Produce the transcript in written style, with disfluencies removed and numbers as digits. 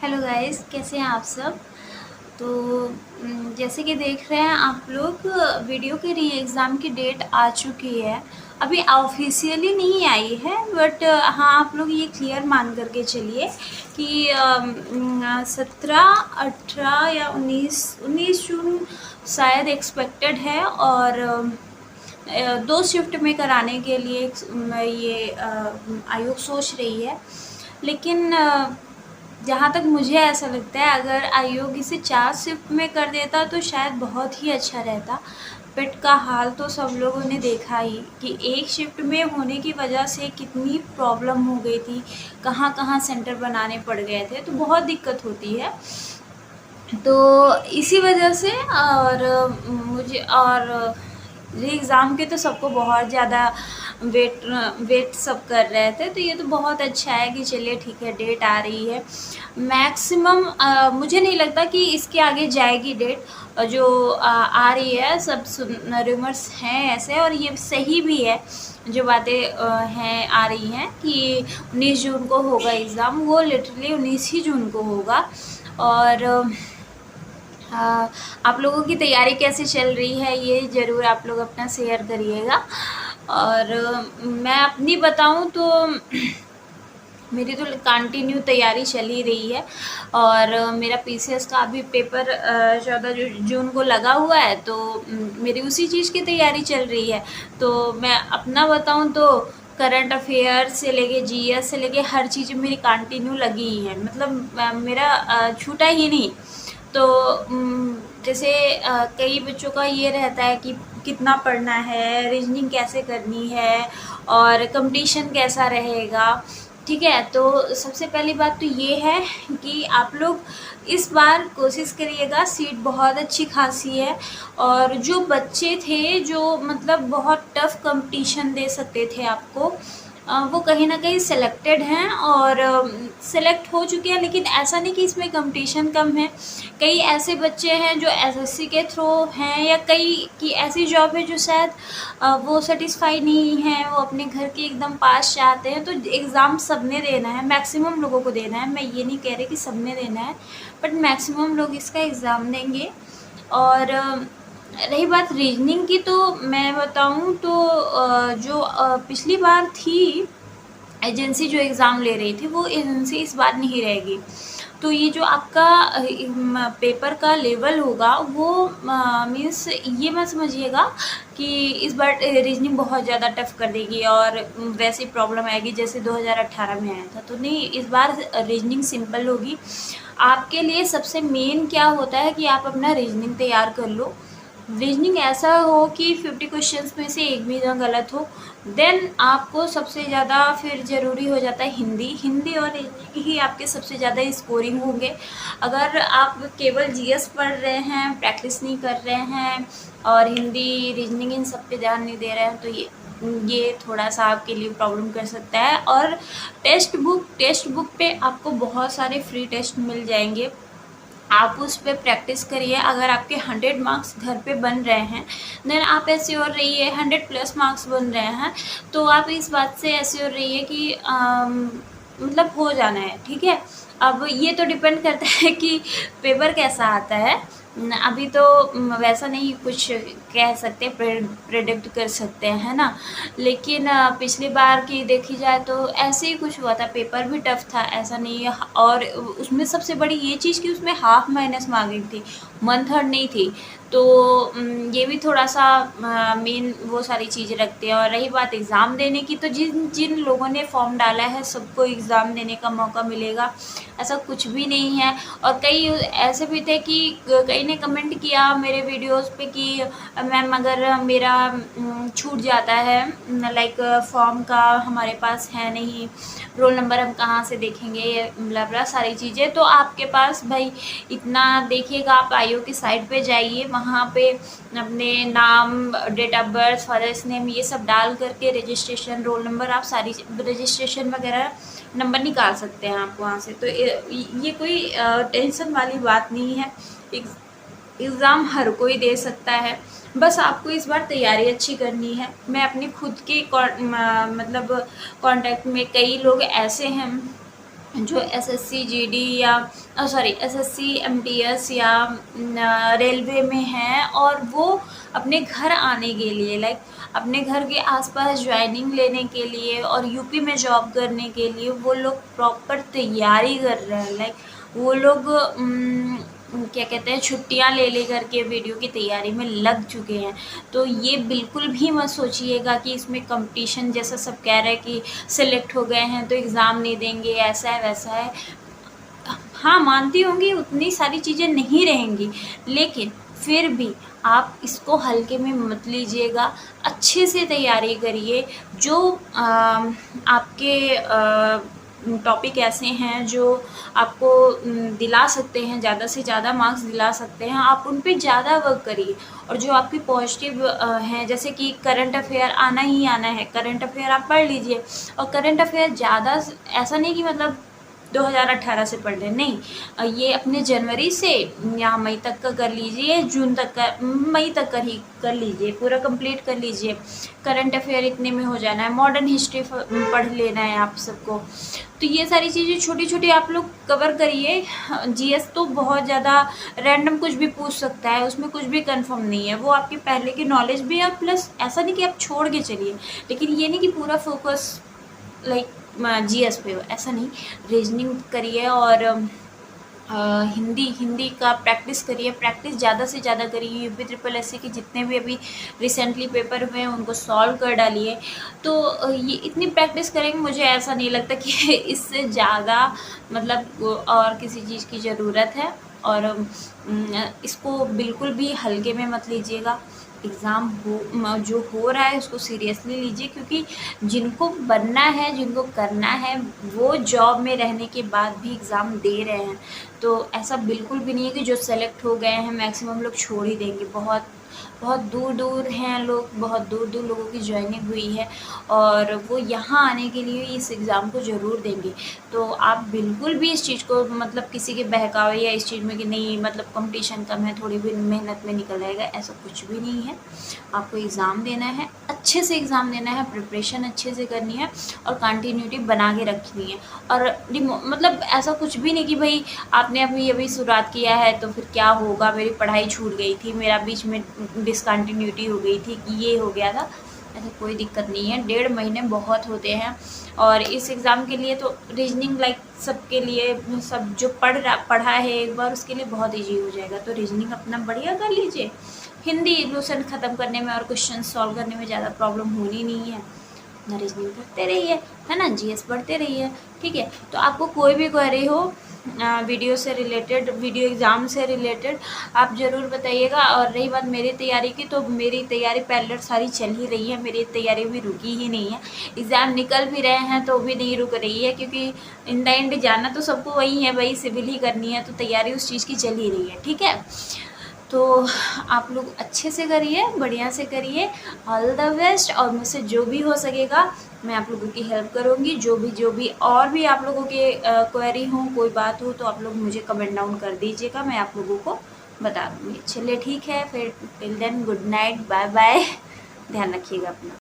Hello guys, कैसे हैं आप सब। तो जैसे कि देख रहे हैं आप लोग, वीडियो के री एग्ज़ाम की डेट आ चुकी है। अभी ऑफिशियली नहीं आई है, बट हाँ, आप लोग ये क्लियर मान करके चलिए कि 17, 18 या 19 जून शायद एक्सपेक्टेड है। और 2 शिफ्ट में कराने के लिए ये आयोग सोच रही है। लेकिन जहाँ तक मुझे ऐसा लगता है, अगर आयोग इसे 4 शिफ्ट में कर देता तो शायद बहुत ही अच्छा रहता। बट का हाल तो सब लोगों ने देखा ही कि एक शिफ्ट में होने की वजह से कितनी प्रॉब्लम हो गई थी, कहाँ कहाँ सेंटर बनाने पड़ गए थे, तो बहुत दिक्कत होती है। तो इसी वजह से मुझे और री एग्ज़ाम के तो सबको बहुत ज़्यादा वेट वेट सब कर रहे थे। तो ये तो बहुत अच्छा है कि चलिए ठीक है, डेट आ रही है। मैक्सिमम मुझे नहीं लगता कि इसके आगे जाएगी डेट। जो आ रही है, सब रूमर्स हैं ऐसे, और ये सही भी है। जो बातें हैं आ रही हैं कि 19 जून को होगा एग्ज़ाम, वो लिटरली 19 ही जून को होगा। और हाँ, आप लोगों की तैयारी कैसे चल रही है, ये ज़रूर आप लोग अपना शेयर करिएगा। और मैं अपनी बताऊं तो मेरी तो कंटिन्यू तैयारी चल ही रही है। और मेरा पीसीएस का अभी पेपर 14 जून को लगा हुआ है, तो मेरी उसी चीज़ की तैयारी चल रही है। तो मैं अपना बताऊं तो करंट अफेयर से लेके जीएस से लेके हर चीज़ मेरी कंटिन्यू लगी ही है। मतलब मेरा छूटा ही नहीं। तो जैसे कई बच्चों का ये रहता है कि कितना पढ़ना है, रीजनिंग कैसे करनी है, और कंपटीशन कैसा रहेगा। ठीक है, तो सबसे पहली बात तो ये है कि आप लोग इस बार कोशिश करिएगा, सीट बहुत अच्छी खासी है। और जो बच्चे थे जो मतलब बहुत टफ कंपटीशन दे सकते थे आपको, वो कहीं ना कहीं सेलेक्टेड हैं और सेलेक्ट हो चुके हैं। लेकिन ऐसा नहीं कि इसमें कंपटीशन कम है। कई ऐसे बच्चे हैं जो एसएससी के थ्रू हैं, या कई की ऐसी जॉब है जो शायद वो सेटिस्फाई नहीं है, वो अपने घर के एकदम पास चाहते हैं। तो एग्ज़ाम सबने देना है, मैक्सिमम लोगों को देना है। मैं ये नहीं कह रही कि सबने देना है, बट मैक्सिमम लोग इसका एग्ज़ाम देंगे। और रही बात रीजनिंग की, तो मैं बताऊं तो जो पिछली बार थी एजेंसी जो एग्ज़ाम ले रही थी, वो एजेंसी इस बार नहीं रहेगी। तो ये जो आपका पेपर का लेवल होगा, वो मीन्स ये मत समझिएगा कि इस बार रीजनिंग बहुत ज़्यादा टफ कर देगी और वैसी प्रॉब्लम आएगी जैसे 2018 में आया था। तो नहीं, इस बार रीजनिंग सिंपल होगी। आपके लिए सबसे मेन क्या होता है कि आप अपना रीजनिंग तैयार कर लो। रीजनिंग ऐसा हो कि 50 क्वेश्चंस में से एक भी ना गलत हो। देन आपको सबसे ज़्यादा फिर ज़रूरी हो जाता है हिंदी और रीजनिंग ही आपके सबसे ज़्यादा स्कोरिंग होंगे। अगर आप केवल जीएस पढ़ रहे हैं, प्रैक्टिस नहीं कर रहे हैं, और हिंदी रीजनिंग इन सब पे ध्यान नहीं दे रहे हैं, तो ये थोड़ा सा आपके लिए प्रॉब्लम कर सकता है। और टेक्स्ट बुक पे आपको बहुत सारे फ्री टेस्ट मिल जाएंगे, आप उस पर प्रैक्टिस करिए। अगर आपके 100 मार्क्स घर पे बन रहे हैं, देन आप ऐसे और रहिए। 100+ मार्क्स बन रहे हैं, तो आप इस बात से ऐसे और रहिए कि मतलब हो जाना है। ठीक है, अब ये तो डिपेंड करता है कि पेपर कैसा आता है। अभी तो वैसा नहीं कुछ कह सकते, प्रेडिक्ट कर सकते हैं, है ना। लेकिन पिछली बार की देखी जाए तो ऐसे ही कुछ हुआ था, पेपर भी टफ था, ऐसा नहीं है। और उसमें सबसे बड़ी ये चीज़ कि उसमें हाफ माइनस मार्किंग थी, 1/3 नहीं थी। तो ये भी थोड़ा सा मेन वो सारी चीज़ें रखते हैं। और रही बात एग्ज़ाम देने की, तो जिन जिन लोगों ने फॉर्म डाला है सबको एग्ज़ाम देने का मौका मिलेगा, ऐसा कुछ भी नहीं है। और कई ऐसे भी थे कि कई ने कमेंट किया मेरे वीडियोस पे कि मैम अगर मेरा छूट जाता है, लाइक फॉर्म का हमारे पास है नहीं, रोल नंबर हम कहाँ से देखेंगे, ये ब्ला सारी चीज़ें। तो आपके पास भाई इतना देखिएगा, आप आईओ की साइट पे जाइए, वहाँ पे अपने नाम, date of birth, father's name, ये सब डाल करके रजिस्ट्रेशन, रोल नंबर, आप सारी रजिस्ट्रेशन वगैरह नंबर निकाल सकते हैं आप वहाँ से। तो ये कोई टेंशन वाली बात नहीं है। एग्ज़ाम हर कोई दे सकता है, बस आपको इस बार तैयारी अच्छी करनी है। मैं अपनी खुद के मतलब कांटेक्ट में कई लोग ऐसे हैं जो एसएससी जीडी या सॉरी एसएससी एमटीएस या रेलवे में है, और वो अपने घर आने के लिए, लाइक अपने घर के आसपास ज्वाइनिंग लेने के लिए और यूपी में जॉब करने के लिए वो लोग प्रॉपर तैयारी कर रहे हैं। लाइक वो लोग क्या कहते हैं, छुट्टियां ले करके वीडियो की तैयारी में लग चुके हैं। तो ये बिल्कुल भी मत सोचिएगा कि इसमें कंपटीशन जैसा सब कह रहे हैं कि सिलेक्ट हो गए हैं तो एग्ज़ाम नहीं देंगे, ऐसा है वैसा है। हाँ, मानती होंगी उतनी सारी चीज़ें नहीं रहेंगी, लेकिन फिर भी आप इसको हल्के में मत लीजिएगा, अच्छे से तैयारी करिए। जो आपके टॉपिक ऐसे हैं जो आपको दिला सकते हैं, ज़्यादा से ज़्यादा मार्क्स दिला सकते हैं, आप उन पे ज़्यादा वर्क करिए। और जो आपकी पॉजिटिव हैं, जैसे कि करंट अफेयर आना ही आना है, करंट अफेयर आप पढ़ लीजिए। और करंट अफेयर ज़्यादा ऐसा नहीं कि मतलब 2018 से पढ़ लें, नहीं, ये अपने जनवरी से या मई तक का कर लीजिए, जून तक का, मई तक का ही कर लीजिए, पूरा कंप्लीट कर लीजिए। करंट अफेयर इतने में हो जाना है, मॉडर्न हिस्ट्री पढ़ लेना है आप सबको। तो ये सारी चीज़ें छोटी छोटी आप लोग कवर करिए। जीएस तो बहुत ज़्यादा रैंडम कुछ भी पूछ सकता है, उसमें कुछ भी कंफर्म नहीं है, वो आपके पहले की नॉलेज भी है, प्लस ऐसा नहीं कि आप छोड़ के चलिए, लेकिन ये नहीं कि पूरा फोकस लाइक जीएस पे हो, ऐसा नहीं। रीजनिंग करिए और हिंदी का प्रैक्टिस करिए, प्रैक्टिस ज़्यादा से ज़्यादा करिए। यूपी ट्रिपल एससी के जितने भी अभी रिसेंटली पेपर हुए हैं उनको सॉल्व कर डालिए। तो ये इतनी प्रैक्टिस करेंगे, मुझे ऐसा नहीं लगता कि इससे ज़्यादा मतलब और किसी चीज़ की ज़रूरत है। और इसको बिल्कुल भी हल्के में मत लीजिएगा। एग्ज़ाम जो हो रहा है उसको सीरियसली लीजिए, क्योंकि जिनको बनना है, जिनको करना है, वो जॉब में रहने के बाद भी एग्ज़ाम दे रहे हैं। तो ऐसा बिल्कुल भी नहीं है कि जो सेलेक्ट हो गए हैं मैक्सिमम लोग छोड़ ही देंगे। बहुत बहुत दूर दूर हैं लोग, बहुत दूर दूर लोगों की ज्वाइनिंग हुई है और वो यहाँ आने के लिए इस एग्ज़ाम को ज़रूर देंगे। तो आप बिल्कुल भी इस चीज़ को मतलब किसी के बहकावे या इस चीज़ में कि नहीं मतलब कंपटीशन कम है, थोड़ी भी मेहनत में निकल जाएगा, ऐसा कुछ भी नहीं है। आपको एग्ज़ाम देना है, अच्छे से एग्ज़ाम देना है, प्रिपरेशन अच्छे से करनी है और कंटिन्यूटी बना के रखनी है। और मतलब ऐसा कुछ भी नहीं कि भाई आपने अभी शुरुआत किया है तो फिर क्या होगा, मेरी पढ़ाई छूट गई थी, मेरा बीच में डिसकंटिन्यूटी हो गई थी, कि ये हो गया था, ऐसा कोई दिक्कत नहीं है। 1.5 महीने बहुत होते हैं। और इस एग्ज़ाम के लिए तो रीजनिंग लाइक सबके लिए, सब जो पढ़ा है एक बार उसके लिए बहुत ईजी हो जाएगा। तो रीजनिंग अपना बढ़िया कर लीजिए। हिंदी इल्यूशन ख़त्म करने में और क्वेश्चन सॉल्व करने में ज़्यादा प्रॉब्लम होनी नहीं है। ना रीजनिंग करते रहिए, है ना, जीएस पढ़ते रहिए, ठीक है। तो आपको कोई भी क्वेरी हो वीडियो से रिलेटेड, वीडियो एग्ज़ाम से रिलेटेड, आप ज़रूर बताइएगा। और रही बात मेरी तैयारी की, तो मेरी तैयारी पैरेलल सारी चल ही रही है, मेरी तैयारी भी रुकी ही नहीं है। एग्ज़ाम निकल भी रहे हैं तो भी नहीं रुक रही है, क्योंकि इन द एंड जाना तो सबको वही है भाई, सिविल ही करनी है, तो तैयारी उस चीज़ की चल ही रही है, ठीक है। तो आप लोग अच्छे से करिए, बढ़िया से करिए, ऑल द बेस्ट। और मुझसे जो भी हो सकेगा मैं आप लोगों की हेल्प करूँगी। जो भी और भी आप लोगों के क्वेरी हो, कोई बात हो, तो आप लोग मुझे कमेंट डाउन कर दीजिएगा, मैं आप लोगों को बता दूँगी। चलिए ठीक है, फिर till then good night, bye bye, ध्यान रखिएगा अपना।